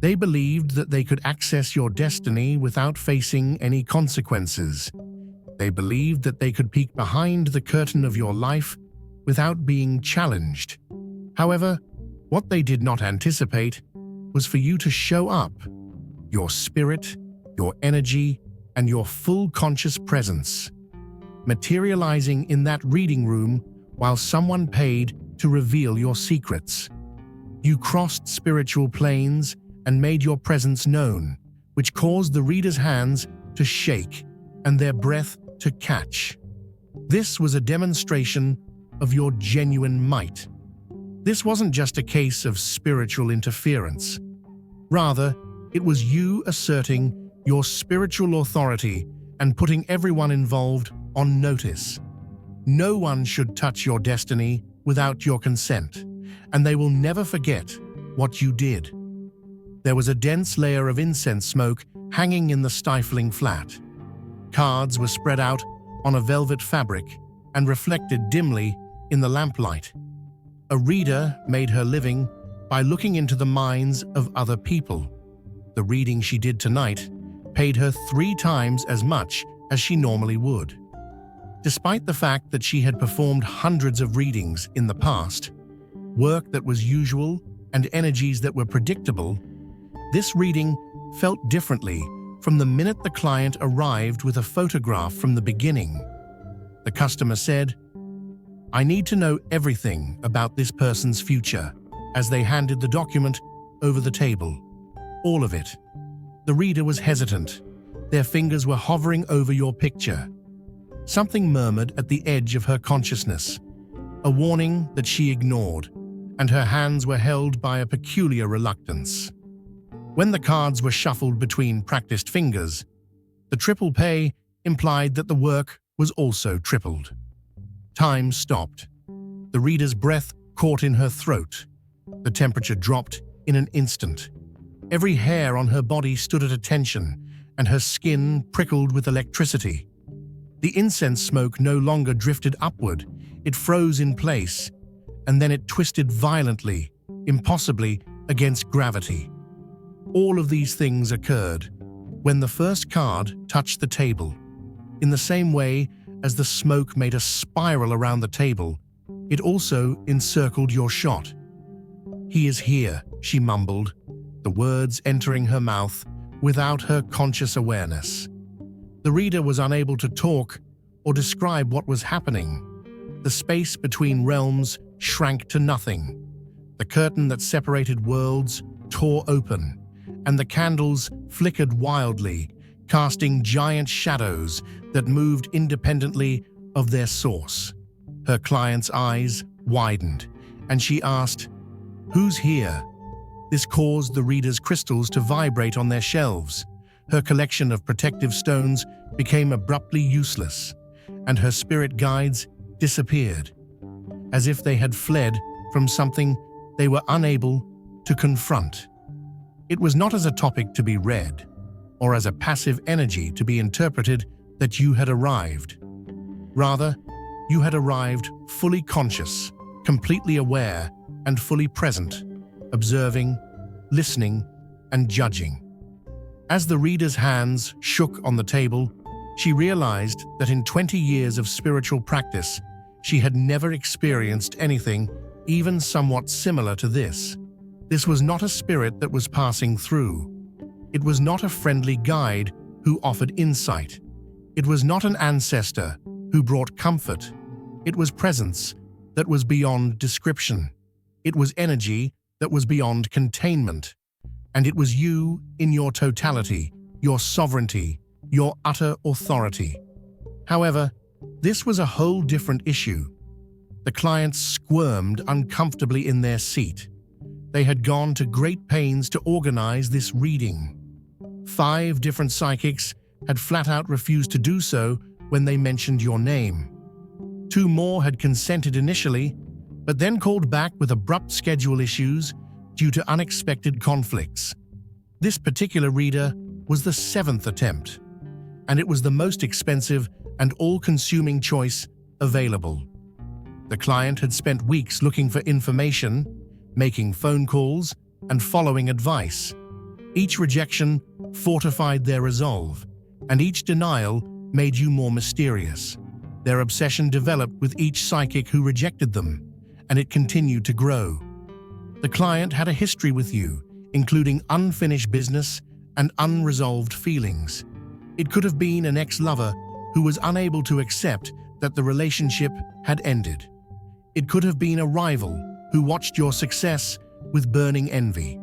They believed that they could access your destiny without facing any consequences. They believed that they could peek behind the curtain of your life without being challenged. However, what they did not anticipate was for you to show up, your spirit, your energy, and your full conscious presence, materializing in that reading room while someone paid to reveal your secrets. You crossed spiritual planes and made your presence known, which caused the reader's hands to shake and their breath to catch. This was a demonstration of your genuine might. This wasn't just a case of spiritual interference. Rather, it was you asserting your spiritual authority and putting everyone involved on notice. No one should touch your destiny without your consent, and they will never forget what you did. There was a dense layer of incense smoke hanging in the stifling flat. Cards were spread out on a velvet fabric and reflected dimly in the lamplight. A reader made her living by looking into the minds of other people. The reading she did tonight paid her 3 times as much as she normally would. Despite the fact that she had performed hundreds of readings in the past, work that was usual and energies that were predictable, this reading felt differently from the minute the client arrived with a photograph from the beginning. The customer said, "I need to know everything about this person's future," as they handed the document over the table. All of it. The reader was hesitant. Their fingers were hovering over your picture. Something murmured at the edge of her consciousness, a warning that she ignored, and her hands were held by a peculiar reluctance. When the cards were shuffled between practiced fingers, the triple pay implied that the work was also tripled. Time stopped. The reader's breath caught in her throat. The temperature dropped in an instant. Every hair on her body stood at attention, and her skin prickled with electricity. The incense smoke no longer drifted upward, it froze in place, and then it twisted violently, impossibly, against gravity. All of these things occurred when the first card touched the table. In the same way as the smoke made a spiral around the table, it also encircled your shot. "He is here," she mumbled, the words entering her mouth without her conscious awareness. The reader was unable to talk or describe what was happening. The space between realms shrank to nothing. The curtain that separated worlds tore open, and the candles flickered wildly, casting giant shadows that moved independently of their source. Her client's eyes widened, and she asked, "Who's here?" This caused the reader's crystals to vibrate on their shelves. Her collection of protective stones became abruptly useless, and her spirit guides disappeared, as if they had fled from something they were unable to confront. It was not as a topic to be read, or as a passive energy to be interpreted that you had arrived. Rather, you had arrived fully conscious, completely aware, and fully present, observing, listening, and judging. As the reader's hands shook on the table, she realized that in 20 years of spiritual practice, she had never experienced anything even somewhat similar to this. This was not a spirit that was passing through. It was not a friendly guide who offered insight. It was not an ancestor who brought comfort. It was presence that was beyond description. It was energy that was beyond containment. And it was you in your totality, your sovereignty, your utter authority. However, this was a whole different issue. The clients squirmed uncomfortably in their seat. They had gone to great pains to organize this reading. 5 different psychics had flat out refused to do so when they mentioned your name. 2 more had consented initially, but then called back with abrupt schedule issues due to unexpected conflicts. This particular reader was the 7th attempt, and it was the most expensive and all-consuming choice available. The client had spent weeks looking for information, making phone calls, and following advice. Each rejection fortified their resolve, and each denial made you more mysterious. Their obsession developed with each psychic who rejected them, and it continued to grow. The client had a history with you, including unfinished business and unresolved feelings. It could have been an ex-lover who was unable to accept that the relationship had ended. It could have been a rival who watched your success with burning envy.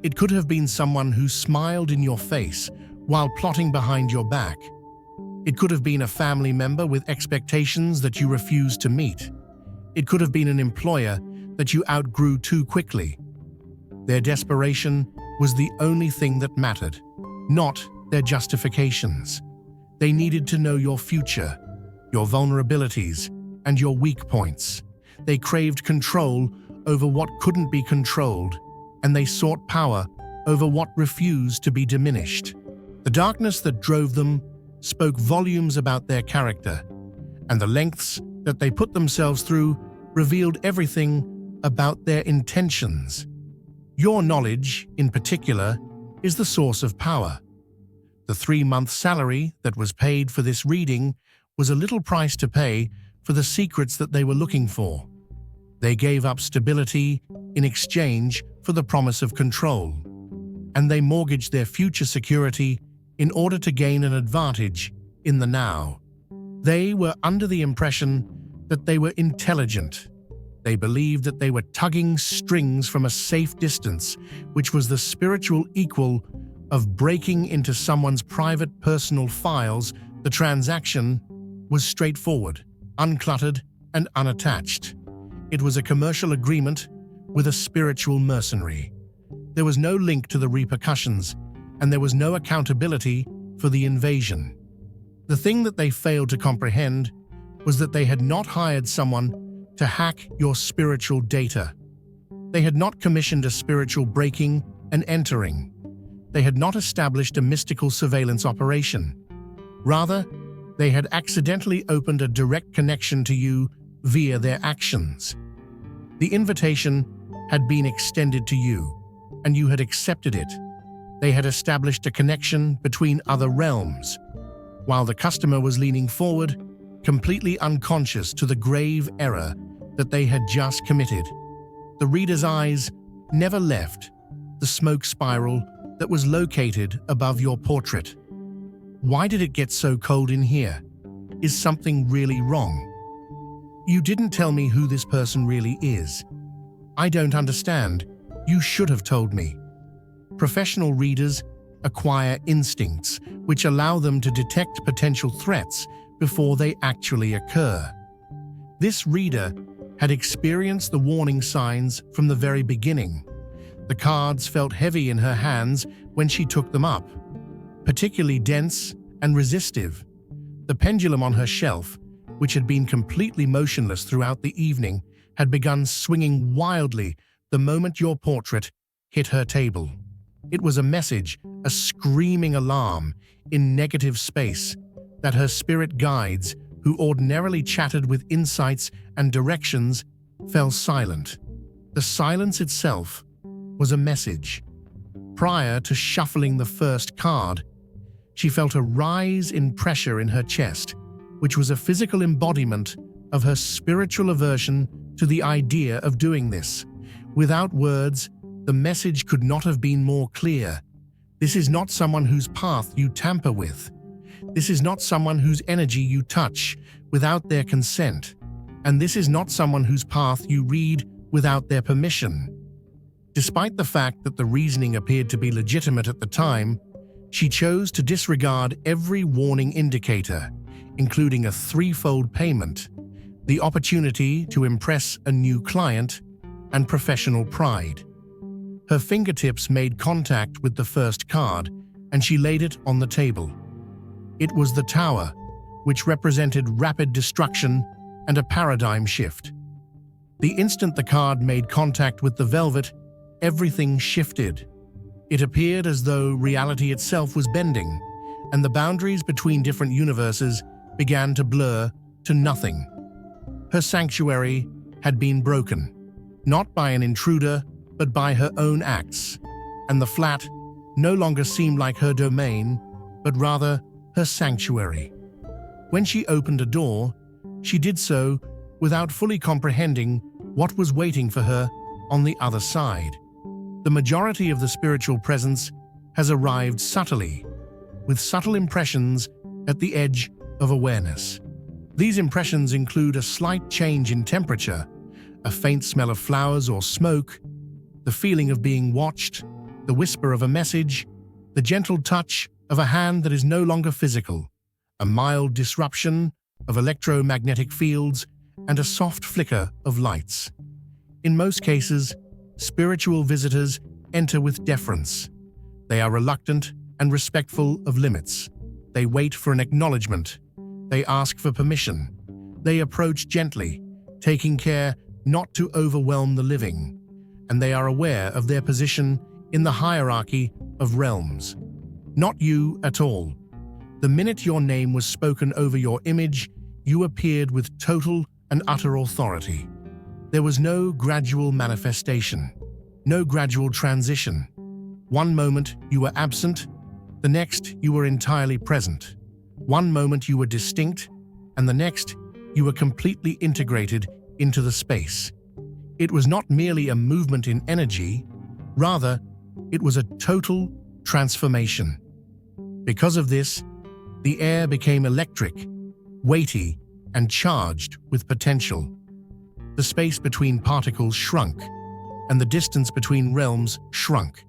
It could have been someone who smiled in your face while plotting behind your back. It could have been a family member with expectations that you refused to meet. It could have been an employer that you outgrew too quickly. Their desperation was the only thing that mattered, not their justifications. They needed to know your future, your vulnerabilities, and your weak points. They craved control over what couldn't be controlled, and they sought power over what refused to be diminished. The darkness that drove them spoke volumes about their character, and the lengths that they put themselves through revealed everything about their intentions. Your knowledge, in particular, is the source of power. The 3-month salary that was paid for this reading was a little price to pay for the secrets that they were looking for. They gave up stability in exchange for the promise of control, and they mortgaged their future security in order to gain an advantage in the now. They were under the impression that they were intelligent. They believed that they were tugging strings from a safe distance, which was the spiritual equal of breaking into someone's private personal files. The transaction was straightforward, uncluttered, and unattached. It was a commercial agreement with a spiritual mercenary. There was no link to the repercussions, and there was no accountability for the invasion. The thing that they failed to comprehend was that they had not hired someone to hack your spiritual data. They had not commissioned a spiritual breaking and entering. They had not established a mystical surveillance operation. Rather, they had accidentally opened a direct connection to you via their actions. The invitation had been extended to you, and you had accepted it. They had established a connection between other realms, while the customer was leaning forward, completely unconscious to the grave error that they had just committed. The reader's eyes never left the smoke spiral that was located above your portrait. Why did it get so cold in here? Is something really wrong? You didn't tell me who this person really is. I don't understand. You should have told me. Professional readers acquire instincts which allow them to detect potential threats before they actually occur. This reader had experienced the warning signs from the very beginning. The cards felt heavy in her hands when she took them up, particularly dense and resistive. The pendulum on her shelf, which had been completely motionless throughout the evening, had begun swinging wildly the moment your portrait hit her table. It was a message, a screaming alarm in negative space that her spirit guides, who ordinarily chatted with insights and directions, fell silent. The silence itself was a message. Prior to shuffling the first card, she felt a rise in pressure in her chest, which was a physical embodiment of her spiritual aversion to the idea of doing this. Without words, the message could not have been more clear. This is not someone whose path you tamper with. This is not someone whose energy you touch without their consent. And this is not someone whose path you read without their permission. Despite the fact that the reasoning appeared to be legitimate at the time, she chose to disregard every warning indicator, including a 3-fold payment, the opportunity to impress a new client, and professional pride. Her fingertips made contact with the first card, and she laid it on the table. It was the Tower, which represented rapid destruction and a paradigm shift. The instant the card made contact with the velvet, everything shifted. It appeared as though reality itself was bending, and the boundaries between different universes began to blur to nothing. Her sanctuary had been broken, not by an intruder, but by her own acts, and the flat, no longer seemed like her domain, but rather her sanctuary. When she opened a door, she did so without fully comprehending what was waiting for her on the other side. The majority of the spiritual presence has arrived subtly, with subtle impressions at the edge of awareness. These impressions include a slight change in temperature, a faint smell of flowers or smoke, the feeling of being watched, the whisper of a message, the gentle touch of a hand that is no longer physical, a mild disruption of electromagnetic fields, and a soft flicker of lights. In most cases, spiritual visitors enter with deference. They are reluctant and respectful of limits. They wait for an acknowledgement. They ask for permission. They approach gently, taking care not to overwhelm the living. And they are aware of their position in the hierarchy of realms. Not you at all. The minute your name was spoken over your image, you appeared with total and utter authority. There was no gradual manifestation, no gradual transition. One moment you were absent, the next you were entirely present. One moment you were distinct, and the next you were completely integrated into the space. It was not merely a movement in energy, rather, it was a total transformation. Because of this, the air became electric, weighty, and charged with potential. The space between particles shrunk, and the distance between realms shrunk,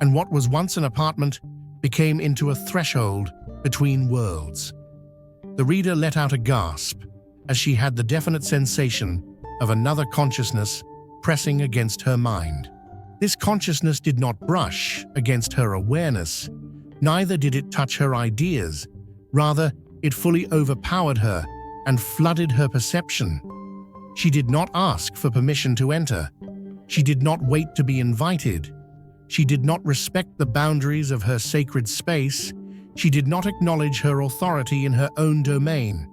and what was once an apartment became into a threshold between worlds. The reader let out a gasp as she had the definite sensation of another consciousness pressing against her mind. This consciousness did not brush against her awareness, neither did it touch her ideas. Rather, it fully overpowered her and flooded her perception. She did not ask for permission to enter. She did not wait to be invited. She did not respect the boundaries of her sacred space. She did not acknowledge her authority in her own domain.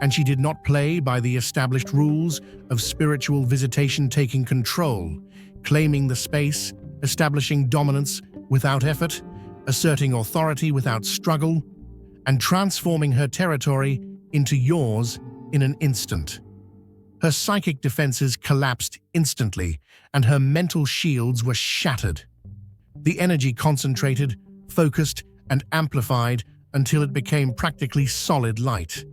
And she did not play by the established rules of spiritual visitation, taking control, claiming the space, establishing dominance without effort, asserting authority without struggle, and transforming her territory into yours in an instant. Her psychic defenses collapsed instantly, and her mental shields were shattered. The energy concentrated, focused, and amplified until it became practically solid light.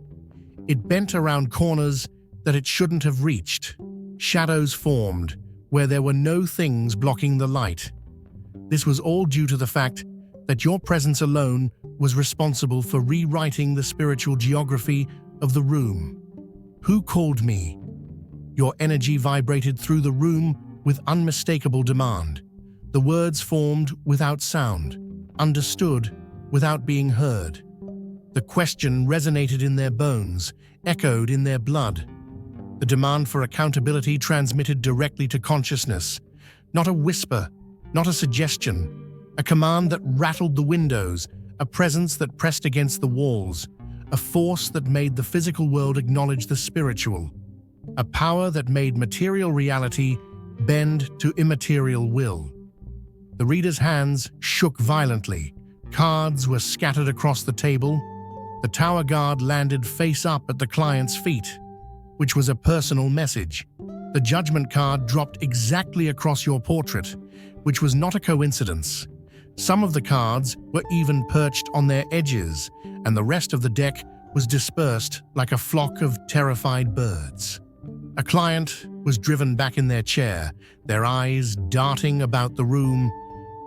It bent around corners that it shouldn't have reached. Shadows formed where there were no things blocking the light. This was all due to the fact that your presence alone was responsible for rewriting the spiritual geography of the room. Who called me? Your energy vibrated through the room with unmistakable demand. The words formed without sound, understood without being heard. The question resonated in their bones, echoed in their blood. The demand for accountability transmitted directly to consciousness. Not a whisper, not a suggestion. A command that rattled the windows, a presence that pressed against the walls, a force that made the physical world acknowledge the spiritual, a power that made material reality bend to immaterial will. The reader's hands shook violently. Cards were scattered across the table. The tower guard landed face up at the client's feet, which was a personal message. The judgment card dropped exactly across your portrait, which was not a coincidence. Some of the cards were even perched on their edges, and the rest of the deck was dispersed like a flock of terrified birds. A client was driven back in their chair, their eyes darting about the room,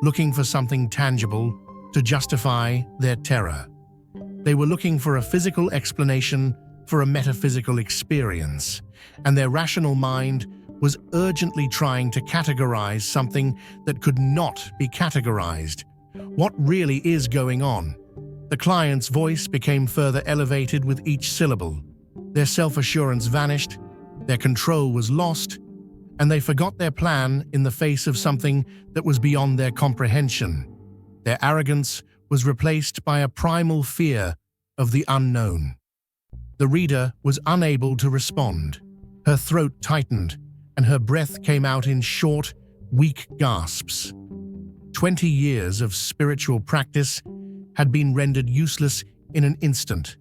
looking for something tangible to justify their terror. They were looking for a physical explanation for a metaphysical experience, and their rational mind was urgently trying to categorize something that could not be categorized. What really is going on? The client's voice became further elevated with each syllable. Their self-assurance vanished, their control was lost, and they forgot their plan in the face of something that was beyond their comprehension. Their arrogance was replaced by a primal fear of the unknown. The reader was unable to respond. Her throat tightened, and her breath came out in short, weak gasps. 20 years of spiritual practice had been rendered useless in an instant,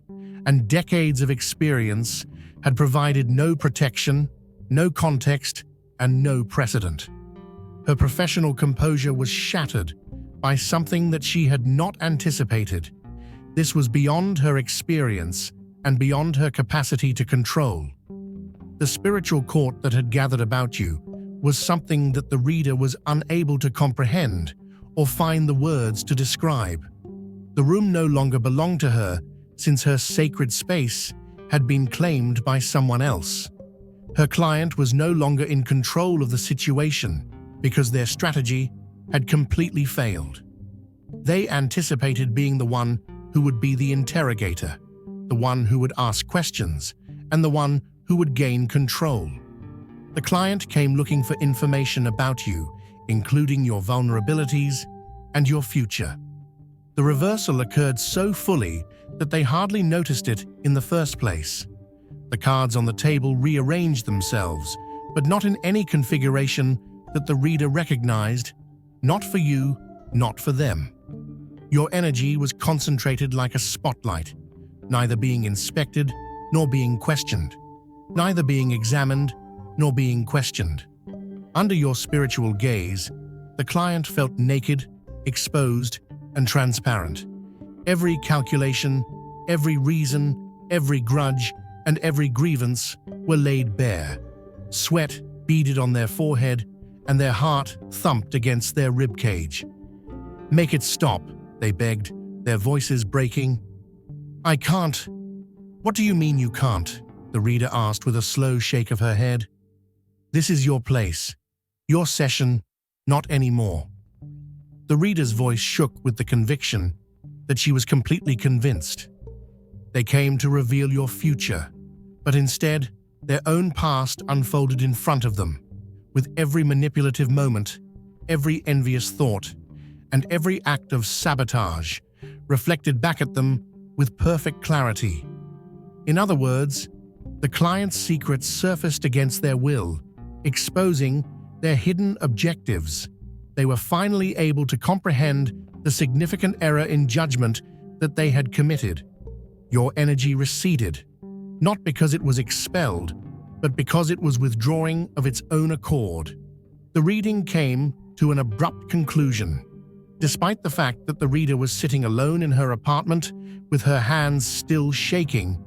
and decades of experience had provided no protection, no context, and no precedent. Her professional composure was shattered by something that she had not anticipated. This was beyond her experience and beyond her capacity to control. The spiritual court that had gathered about you was something that the reader was unable to comprehend or find the words to describe. The room no longer belonged to her, since her sacred space had been claimed by someone else. Her client was no longer in control of the situation because their strategy had completely failed. They anticipated being the one who would be the interrogator, the one who would ask questions, and the one who would gain control. The client came looking for information about you, including your vulnerabilities and your future. The reversal occurred so fully that they hardly noticed it in the first place. The cards on the table rearranged themselves, but not in any configuration that the reader recognized, not for you, not for them. Your energy was concentrated like a spotlight, neither being inspected nor being questioned, neither being examined nor being questioned. Under your spiritual gaze, the client felt naked, exposed, and transparent. Every calculation, every reason, every grudge, and every grievance were laid bare. Sweat beaded on their forehead, and their heart thumped against their ribcage. "Make it stop," they begged, their voices breaking. "I can't." "What do you mean you can't?" the reader asked with a slow shake of her head. "This is your place, your session, not anymore." The reader's voice shook with the conviction that she was completely convinced. They came to reveal your future, but instead, their own past unfolded in front of them, with every manipulative moment, every envious thought, and every act of sabotage reflected back at them with perfect clarity. In other words, the client's secrets surfaced against their will, exposing their hidden objectives. They were finally able to comprehend the significant error in judgment that they had committed. Your energy receded, not because it was expelled, but because it was withdrawing of its own accord. The reading came to an abrupt conclusion. Despite the fact that the reader was sitting alone in her apartment with her hands still shaking,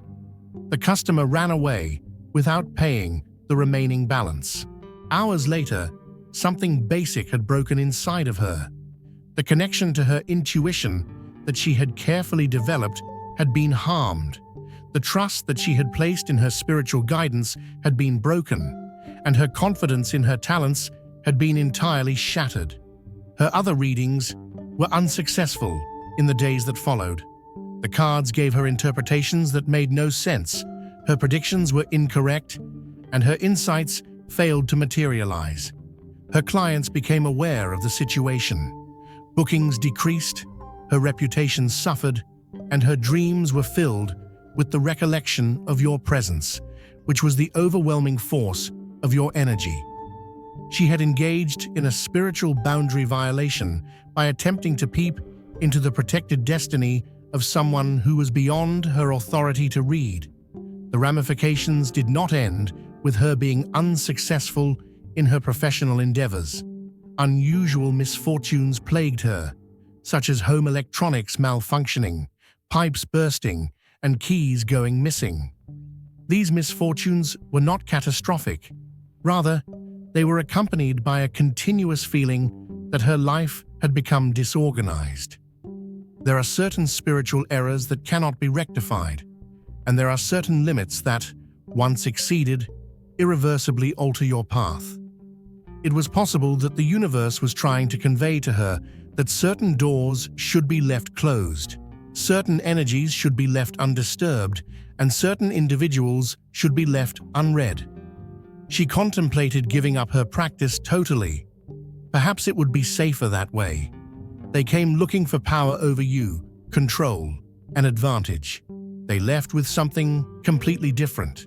the customer ran away without paying the remaining balance. Hours later, something basic had broken inside of her. The connection to her intuition that she had carefully developed had been harmed. The trust that she had placed in her spiritual guidance had been broken, and her confidence in her talents had been entirely shattered. Her other readings were unsuccessful in the days that followed. The cards gave her interpretations that made no sense, her predictions were incorrect, and her insights failed to materialize. Her clients became aware of the situation. Bookings decreased, her reputation suffered, and her dreams were filled with the recollection of your presence, which was the overwhelming force of your energy. She had engaged in a spiritual boundary violation by attempting to peep into the protected destiny of someone who was beyond her authority to read. The ramifications did not end with her being unsuccessful in her professional endeavors. Unusual misfortunes plagued her, such as home electronics malfunctioning, pipes bursting, and keys going missing. These misfortunes were not catastrophic. Rather, they were accompanied by a continuous feeling that her life had become disorganized. There are certain spiritual errors that cannot be rectified, and there are certain limits that, once exceeded, irreversibly alter your path. It was possible that the universe was trying to convey to her that certain doors should be left closed, certain energies should be left undisturbed, and certain individuals should be left unread. She contemplated giving up her practice totally. Perhaps it would be safer that way. They came looking for power over you, control, and advantage. They left with something completely different.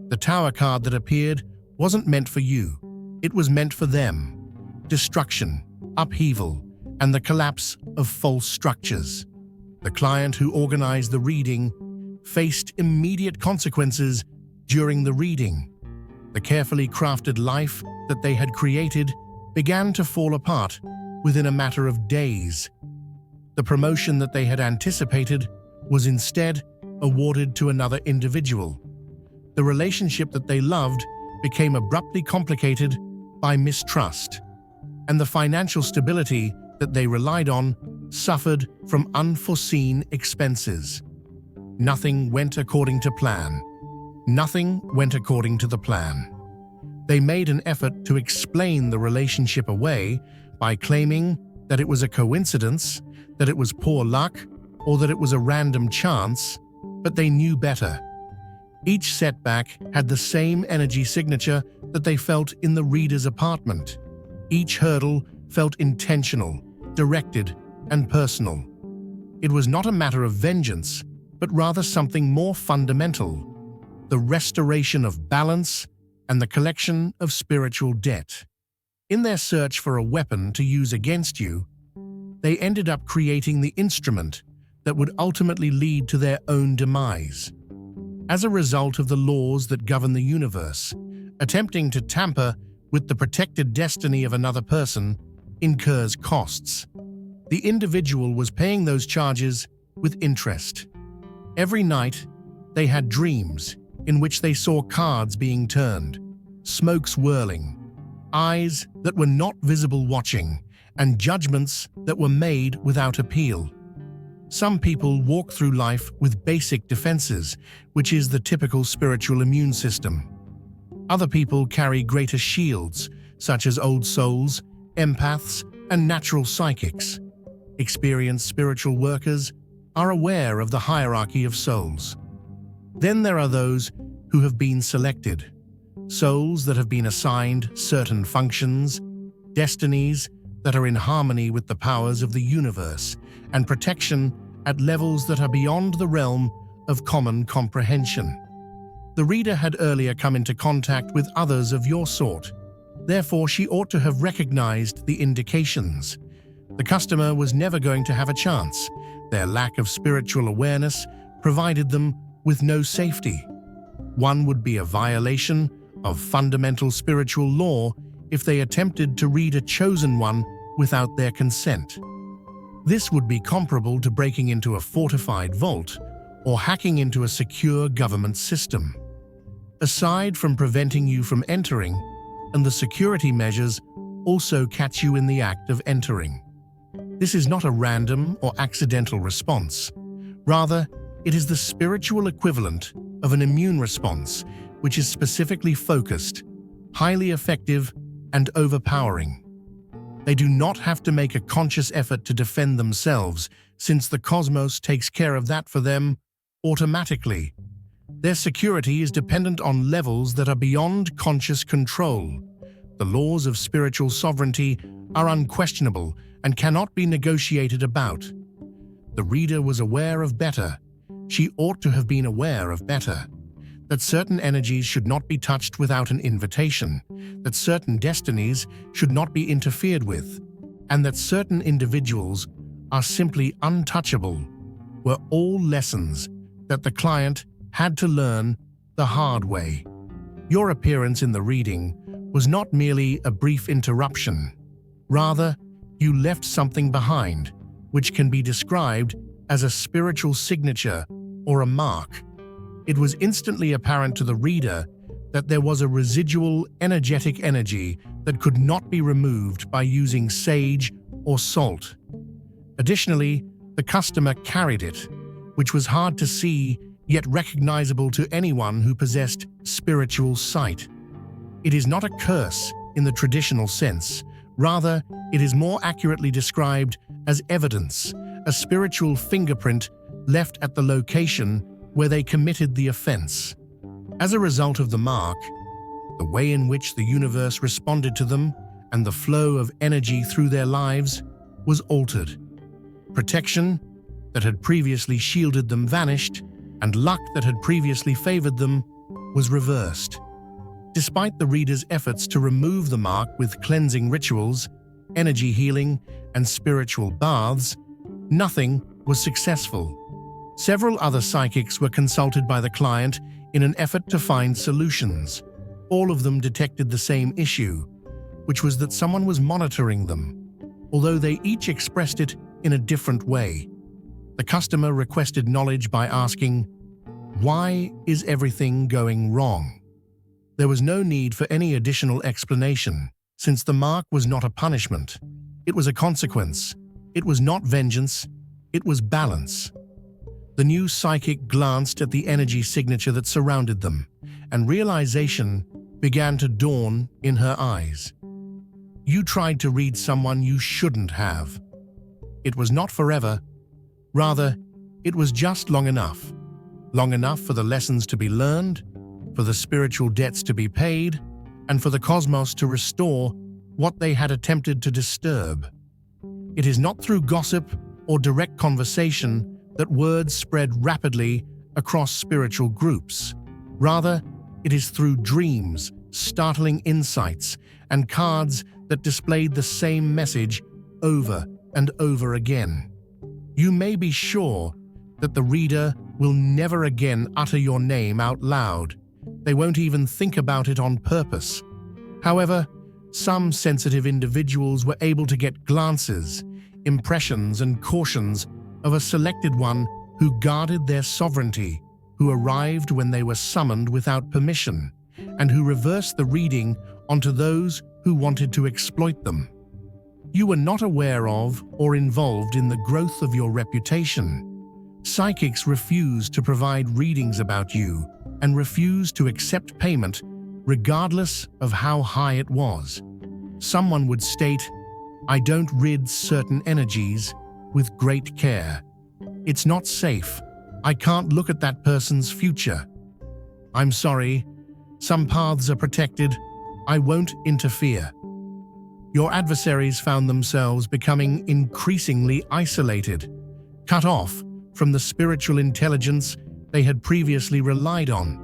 The Tower card that appeared wasn't meant for you. It was meant for them. Destruction, upheaval, and the collapse of false structures. The client who organized the reading faced immediate consequences during the reading. The carefully crafted life that they had created began to fall apart within a matter of days. The promotion that they had anticipated was instead awarded to another individual. The relationship that they loved became abruptly complicated by mistrust, and the financial stability that they relied on suffered from unforeseen expenses. Nothing went according to plan. Nothing went according to the plan. They made an effort to explain the relationship away by claiming that it was a coincidence, that it was poor luck, or that it was a random chance, but they knew better. Each setback had the same energy signature that they felt in the reader's apartment. Each hurdle felt intentional, directed, and personal. It was not a matter of vengeance, but rather something more fundamental: the restoration of balance and the collection of spiritual debt. In their search for a weapon to use against you, they ended up creating the instrument that would ultimately lead to their own demise. As a result of the laws that govern the universe, attempting to tamper with the protected destiny of another person incurs costs. The individual was paying those charges with interest. Every night, they had dreams in which they saw cards being turned, smoke swirling, eyes that were not visible watching, and judgments that were made without appeal. Some people walk through life with basic defenses, which is the typical spiritual immune system. Other people carry greater shields, such as old souls, empaths, and natural psychics. Experienced spiritual workers are aware of the hierarchy of souls. Then there are those who have been selected, souls that have been assigned certain functions, destinies that are in harmony with the powers of the universe, and protection at levels that are beyond the realm of common comprehension. The reader had earlier come into contact with others of your sort. Therefore, she ought to have recognized the indications. The customer was never going to have a chance. Their lack of spiritual awareness provided them with no safety. One would be a violation of fundamental spiritual law if they attempted to read a chosen one without their consent. This would be comparable to breaking into a fortified vault or hacking into a secure government system. Aside from preventing you from entering, and the security measures also catch you in the act of entering. This is not a random or accidental response. Rather, it is the spiritual equivalent of an immune response, which is specifically focused, highly effective, and overpowering. They do not have to make a conscious effort to defend themselves, since the cosmos takes care of that for them automatically. Their security is dependent on levels that are beyond conscious control. The laws of spiritual sovereignty are unquestionable and cannot be negotiated about. The reader was aware of better. She ought to have been aware of better. That certain energies should not be touched without an invitation, that certain destinies should not be interfered with, and that certain individuals are simply untouchable, were all lessons that the client had to learn the hard way. Your appearance in the reading was not merely a brief interruption. Rather, you left something behind, which can be described as a spiritual signature or a mark. It was instantly apparent to the reader that there was a residual energetic energy that could not be removed by using sage or salt. Additionally, the customer carried it, which was hard to see yet recognizable to anyone who possessed spiritual sight. It is not a curse in the traditional sense. Rather, it is more accurately described as evidence, a spiritual fingerprint left at the location where they committed the offense. As a result of the mark, the way in which the universe responded to them and the flow of energy through their lives was altered. Protection that had previously shielded them vanished, and luck that had previously favored them was reversed. Despite the reader's efforts to remove the mark with cleansing rituals, energy healing, and spiritual baths, nothing was successful. Several other psychics were consulted by the client in an effort to find solutions. All of them detected the same issue, which was that someone was monitoring them, although they each expressed it in a different way. The customer requested knowledge by asking, "Why is everything going wrong?" There was no need for any additional explanation, since the mark was not a punishment. It was a consequence. It was not vengeance. It was balance. The new psychic glanced at the energy signature that surrounded them, and realization began to dawn in her eyes. You tried to read someone you shouldn't have. It was not forever. Rather, it was just long enough. Long enough for the lessons to be learned, for the spiritual debts to be paid, and for the cosmos to restore what they had attempted to disturb. It is not through gossip or direct conversation that words spread rapidly across spiritual groups. Rather, it is through dreams, startling insights, and cards that displayed the same message over and over again. You may be sure that the reader will never again utter your name out loud. They won't even think about it on purpose. However, some sensitive individuals were able to get glances, impressions, and cautions of a selected one who guarded their sovereignty, who arrived when they were summoned without permission, and who reversed the reading onto those who wanted to exploit them. You were not aware of or involved in the growth of your reputation. Psychics refused to provide readings about you and refused to accept payment regardless of how high it was. Someone would state, "I don't rid certain energies with great care. It's not safe. I can't look at that person's future. I'm sorry. Some paths are protected. I won't interfere." Your adversaries found themselves becoming increasingly isolated, cut off from the spiritual intelligence they had previously relied on.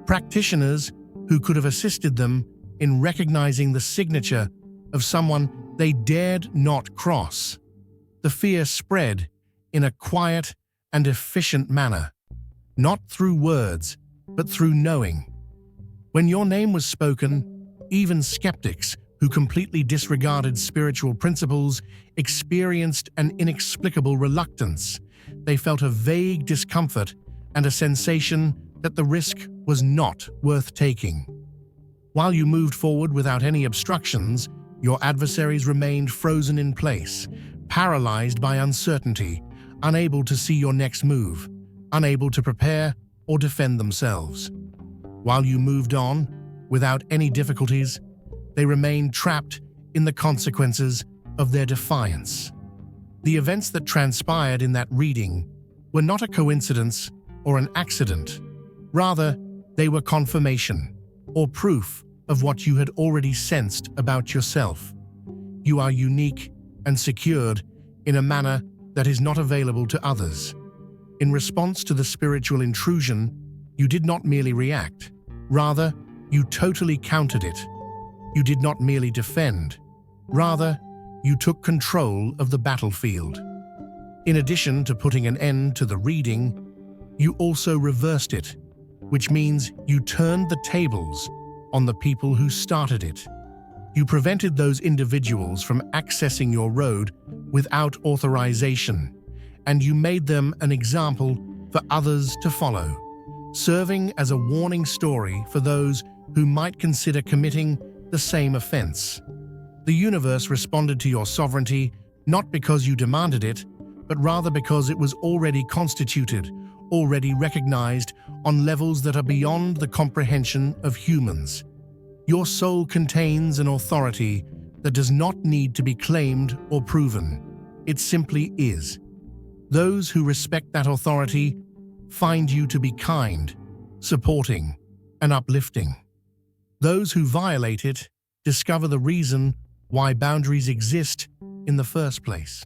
Practitioners who could have assisted them in recognizing the signature of someone they dared not cross. The fear spread in a quiet and efficient manner, not through words, but through knowing. When your name was spoken, even skeptics who completely disregarded spiritual principles experienced an inexplicable reluctance. They felt a vague discomfort and a sensation that the risk was not worth taking. While you moved forward without any obstructions, your adversaries remained frozen in place, paralyzed by uncertainty, unable to see your next move, unable to prepare or defend themselves. While you moved on, without any difficulties, they remained trapped in the consequences of their defiance. The events that transpired in that reading were not a coincidence or an accident. Rather, they were confirmation or proof of what you had already sensed about yourself. You are unique and secured in a manner that is not available to others. In response to the spiritual intrusion, you did not merely react. Rather, you totally countered it. You did not merely defend. Rather, you took control of the battlefield. In addition to putting an end to the reading, you also reversed it, which means you turned the tables on the people who started it. You prevented those individuals from accessing your road without authorization, and you made them an example for others to follow, serving as a warning story for those who might consider committing the same offense. The universe responded to your sovereignty not because you demanded it, but rather because it was already constituted, already recognized on levels that are beyond the comprehension of humans. Your soul contains an authority that does not need to be claimed or proven. It simply is. Those who respect that authority find you to be kind, supporting, and uplifting. Those who violate it discover the reason why boundaries exist in the first place.